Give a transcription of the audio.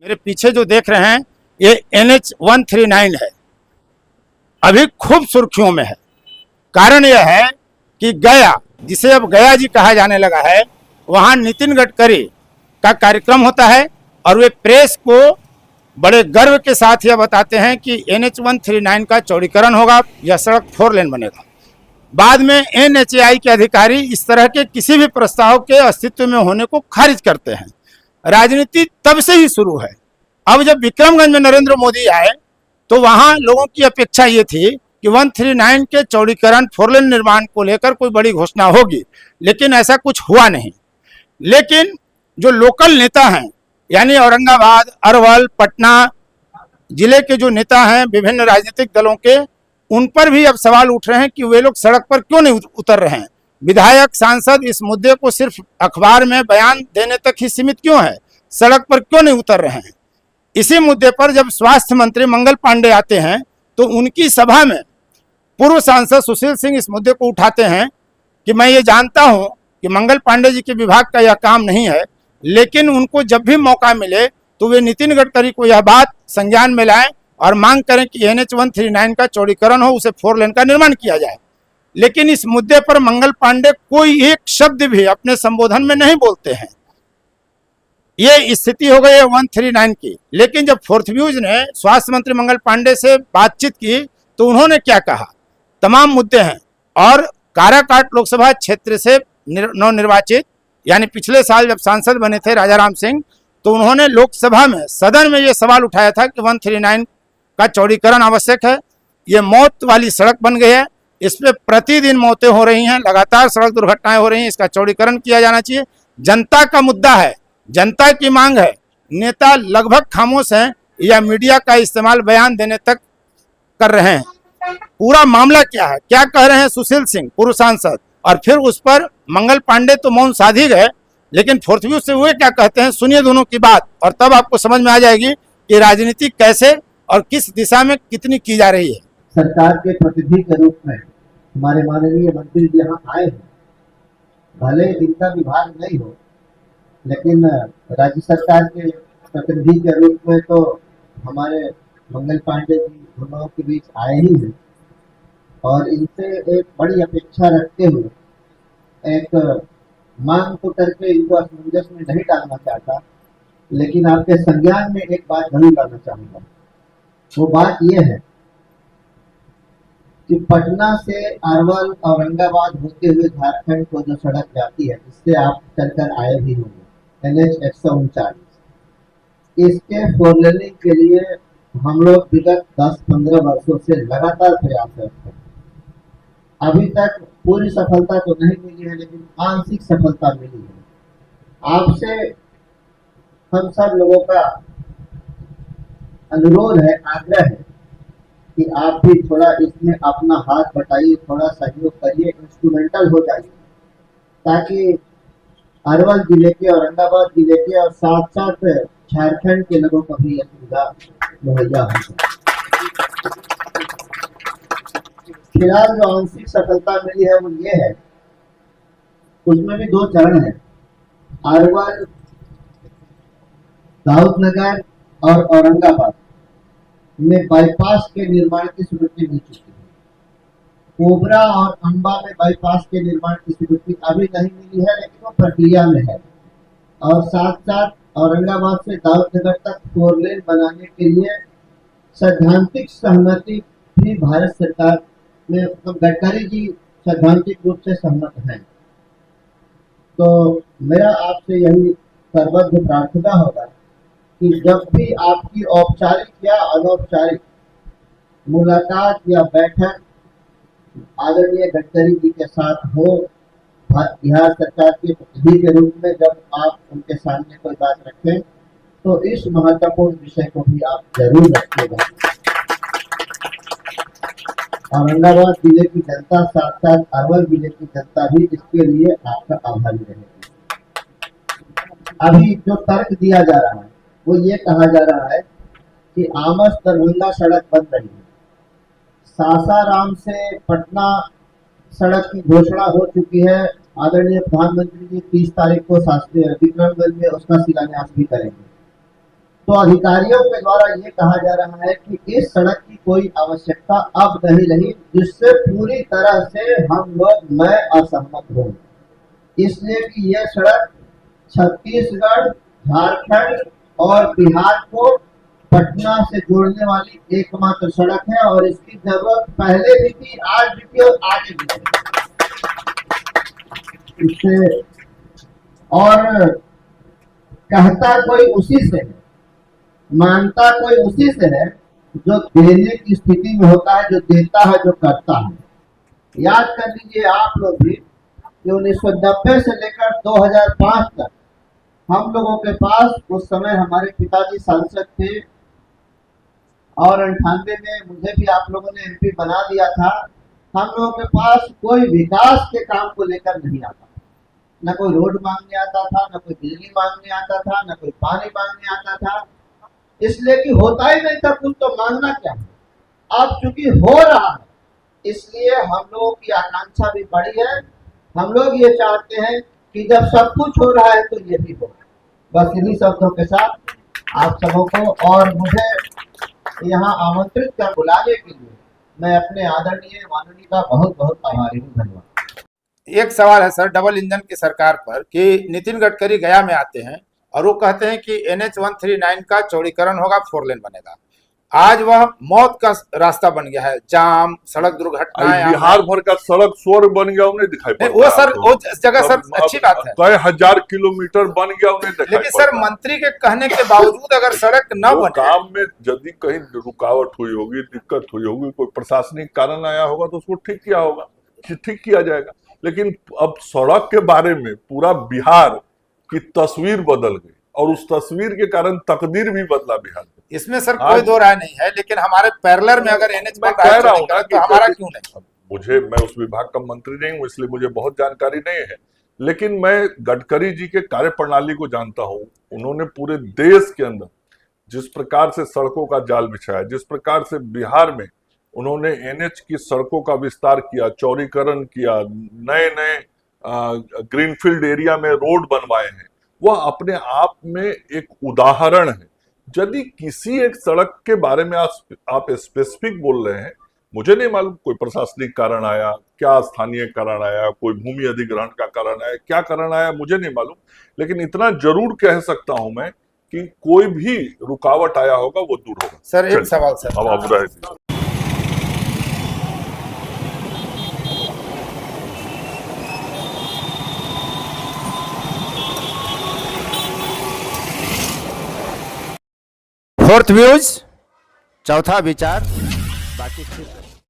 मेरे पीछे जो देख रहे हैं ये NH-139 है, अभी खूब सुर्खियों में है। कारण यह है कि गया, जिसे अब गया जी कहा जाने लगा है, वहां नितिन गडकरी का कार्यक्रम होता है और वे प्रेस को बड़े गर्व के साथ यह बताते हैं कि NH-139 का चौड़ीकरण होगा, यह सड़क 4 लेन बनेगा। बाद में NHAI के अधिकारी इस तरह के किसी भी प्रस्ताव के अस्तित्व में होने को खारिज करते हैं। राजनीति तब से ही शुरू है। अब जब विक्रमगंज में नरेंद्र मोदी आए तो वहां लोगों की अपेक्षा ये थी कि 139 के चौड़ीकरण 4 लेन निर्माण को लेकर कोई बड़ी घोषणा होगी, लेकिन ऐसा कुछ हुआ नहीं। लेकिन जो लोकल नेता हैं, यानी औरंगाबाद, अरवल, पटना जिले के जो नेता हैं विभिन्न राजनीतिक दलों के, उन पर भी अब सवाल उठ रहे हैं कि वे लोग सड़क पर क्यों नहीं उतर रहे हैं। विधायक, सांसद इस मुद्दे को सिर्फ अखबार में बयान देने तक ही सीमित क्यों है, सड़क पर क्यों नहीं उतर रहे हैं। इसी मुद्दे पर जब स्वास्थ्य मंत्री मंगल पांडे आते हैं तो उनकी सभा में पूर्व सांसद सुशील सिंह इस मुद्दे को उठाते हैं कि मैं ये जानता हूं कि मंगल पांडे जी के विभाग का यह काम नहीं है, लेकिन उनको जब भी मौका मिले तो वे नितिन गडकरी को यह बात संज्ञान में लाएं और मांग करें कि NH-139 का चौड़ीकरण हो, उसे 4 लेन का निर्माण किया जाए। लेकिन इस मुद्दे पर मंगल पांडे कोई एक शब्द भी अपने संबोधन में नहीं बोलते हैं। ये स्थिति हो गई है 139 की। लेकिन जब फोर्थ व्यूज ने स्वास्थ्य मंत्री मंगल पांडे से बातचीत की तो उन्होंने क्या कहा, तमाम मुद्दे हैं। और काराकाट लोकसभा क्षेत्र से नवनिर्वाचित, यानी पिछले साल जब सांसद बने थे राजाराम सिंह, तो उन्होंने लोकसभा में, सदन में ये सवाल उठाया था कि 139 का चौड़ीकरण आवश्यक है। ये मौत वाली सड़क बन गई है, इस पे प्रतिदिन मौतें हो रही हैं, लगातार सड़क दुर्घटनाएं हो रही हैं, इसका चौड़ीकरण किया जाना चाहिए। जनता का मुद्दा है, जनता की मांग है। नेता लगभग खामोश हैं या मीडिया का इस्तेमाल बयान देने तक कर रहे हैं। पूरा मामला क्या है, क्या कह रहे हैं सुशील सिंह पूर्व सांसद, और फिर उस पर मंगल पांडे तो मौन साध ही गए, लेकिन फोर्थ व्यू से वे क्या कहते हैं, सुनिए दोनों की बात, और तब आपको समझ में आ जाएगी कि राजनीति कैसे और किस दिशा में कितनी की जा रही है। सरकार के प्रतिनिधि के रूप में हमारे माननीय मंत्री जी यहाँ आए हैं, भले इनका विभाग नहीं हो, लेकिन राज्य सरकार के प्रतिनिधि के रूप में तो हमारे मंगल पांडे जी हम लोगों के बीच आए ही हैं, और इनसे एक बड़ी अपेक्षा रखते हुए एक मांग को करके इनको असमंजस में नहीं डालना चाहता, लेकिन आपके संज्ञान में एक बात जरूर लाना चाहूंगा। वो बात ये है कि पटना से अरवल, औरंगाबाद होते हुए झारखंड को जो सड़क जाती है, जिससे आप चलकर आए भी होंगे, NH-139, इसके 4 लेनिंग के लिए हम लोग विगत 10-15 वर्षों से लगातार प्रयासरत हैं। अभी तक पूरी सफलता तो नहीं मिली है, लेकिन आंशिक सफलता मिली है। आपसे हम सब लोगों का अनुरोध है, आग्रह है कि आप भी थोड़ा इसमें अपना हाथ बटाइए, थोड़ा सहयोग करिए, इंस्ट्रूमेंटल हो जाइए, ताकि अरवल जिले के, औरंगाबाद जिले के और साथ साथ झारखंड के लोगों को भी यह सुविधा मुहैया हो जाए। फिलहाल जो आंशिक सफलता मिली है वो ये है, उसमें भी 2 चरण है। अरवल, दाऊदनगर और औरंगाबाद में बाईपास के निर्माण की स्वीकृति मिल चुकी है। कोबरा और अंबा में बाईपास के निर्माण की स्वीकृति अभी नहीं मिली है, लेकिन वो प्रक्रिया में है। और साथ साथ औरंगाबाद से दाऊदनगर तक 4 लेन बनाने के लिए सैद्धांतिक सहमति भी भारत सरकार में, गडकरी जी सैद्धांतिक रूप से सहमत हैं। तो मेरा आपसे यही सर्वत्र प्रार्थना होगा कि जब भी आपकी औपचारिक या अनौपचारिक मुलाकात या बैठक आदरणीय गडकरी जी के साथ हो, बिहार सरकार के प्रतिनिधि के रूप में जब आप उनके सामने कोई बात रखें, तो इस महत्वपूर्ण विषय को भी आप जरूर रखिएगा। औरंगाबाद जिले की जनता, साथ साथ अरवल जिले की जनता भी इसके लिए आपका आभारी रहेगी। अभी जो तर्क दिया जा रहा है वो ये कहा जा रहा है कि आमस दरभंगा सड़क बन रही है, सासाराम से पटना सड़क की घोषणा हो चुकी है। आदरणीय प्रधानमंत्री जी 30 तारीख को विक्रमगंज में उसका शिलान्यास भी करेंगे। तो अधिकारियों के द्वारा ये कहा जा रहा है कि इस सड़क की कोई आवश्यकता अब नहीं रही, जिससे पूरी तरह से हम लोग मैं असहमत हूँ। इसलिए कि यह सड़क छत्तीसगढ़, झारखंड और बिहार को पटना से जोड़ने वाली एकमात्र सड़क है और इसकी जरूरत पहले भी थी, आज भी थी और आगे भी थी। इससे और कहता कोई उसी से है, मानता कोई उसी से है जो देने की स्थिति में होता है, जो देता है, जो करता है। याद कर लीजिए आप लोग भी कि 1990 से लेकर 2005 तक हम लोगों के पास उस समय हमारे पिताजी सांसद थे और 98 में मुझे भी आप लोगों ने एमपी बना दिया था। हम लोगों के पास कोई विकास के काम को लेकर नहीं आता, न कोई रोड मांगने आता था, न कोई बिजली मांगने आता था, न कोई पानी मांगने आता था, इसलिए कि होता ही नहीं था कुछ, तो मांगना क्या है। अब चूंकि हो रहा है, इसलिए हम लोगों की आकांक्षा भी बढ़ी है। हम लोग ये चाहते हैं कि जब सब कुछ हो रहा है तो ये भी हो। बस इन्हीं शब्दों के साथ आप सबों को और मुझे यहाँ आमंत्रित कर बुलाने के लिए मैं अपने आदरणीय माननीय का बहुत बहुत आभारी हूँ। धन्यवाद। एक सवाल है सर डबल इंजन की सरकार पर कि नितिन गडकरी गया में आते हैं और वो कहते हैं कि NH-139 का चौड़ीकरण होगा, 4 लेन बनेगा। आज वह मौत का रास्ता बन गया है, जाम, सड़क दुर्घटनाएं, बिहार भर का सड़क स्वर्ग बन गया, उन्हें दिखाई पड़ता वो सर वो जगह सर अच्छी बात है, कई हजार किलोमीटर बन गया, उन्हें दिखाई लेकिन सर मंत्री के कहने के बावजूद अगर सड़क न बने, काम में यदि कहीं रुकावट हुई होगी, दिक्कत हुई होगी, कोई प्रशासनिक कारण आया होगा तो उसको ठीक किया होगा, ठीक किया जाएगा। लेकिन अब सड़क के बारे में पूरा बिहार की तस्वीर बदल गई और उस तस्वीर के कारण तकदीर भी बदला बिहार में। इसमें सर कोई दो राय नहीं है, लेकिन हमारे पैरेलल में अगर NH मैं कह रहा हूँ ना कि हमारा क्यों नहीं। मैं उस विभाग का मंत्री नहीं हूँ, इसलिए मुझे बहुत जानकारी नहीं है, लेकिन मैं गडकरी जी के कार्य प्रणाली को जानता हूँ। उन्होंने पूरे देश के अंदर जिस प्रकार से सड़कों का जाल बिछाया, जिस प्रकार से बिहार में उन्होंने NH की सड़कों का विस्तार किया, चौड़ीकरण किया, नए नए ग्रीनफील्ड एरिया में रोड बनवाए हैं, वह अपने आप में एक उदाहरण है। यदि किसी एक सड़क के बारे में आप स्पेसिफिक बोल रहे हैं, मुझे नहीं मालूम कोई प्रशासनिक कारण आया, क्या स्थानीय कारण आया, कोई भूमि अधिग्रहण का कारण आया, क्या कारण आया मुझे नहीं मालूम, लेकिन इतना जरूर कह सकता हूं मैं कि कोई भी रुकावट आया होगा वो दूर होगा। सर एक सवाल सर, अब आप रहे फोर्थ व्यूज, चौथा विचार, बाकी